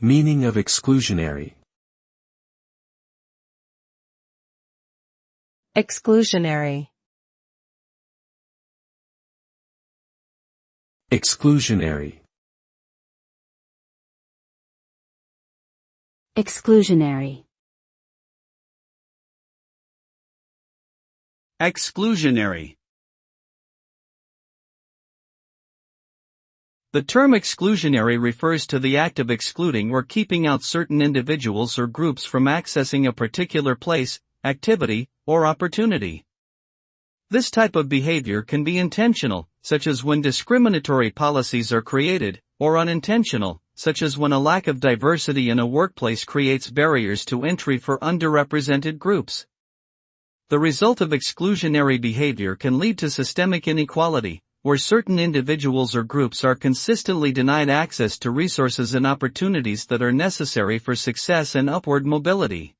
Meaning of exclusionary. Exclusionary. Exclusionary. Exclusionary. Exclusionary. The term exclusionary refers to the act of excluding or keeping out certain individuals or groups from accessing a particular place, activity, or opportunity. This type of behavior can be intentional, such as when discriminatory policies are created, or unintentional, such as when a lack of diversity in a workplace creates barriers to entry for underrepresented groups. The result of exclusionary behavior can lead to systemic inequality, where certain individuals or groups are consistently denied access to resources and opportunities that are necessary for success and upward mobility.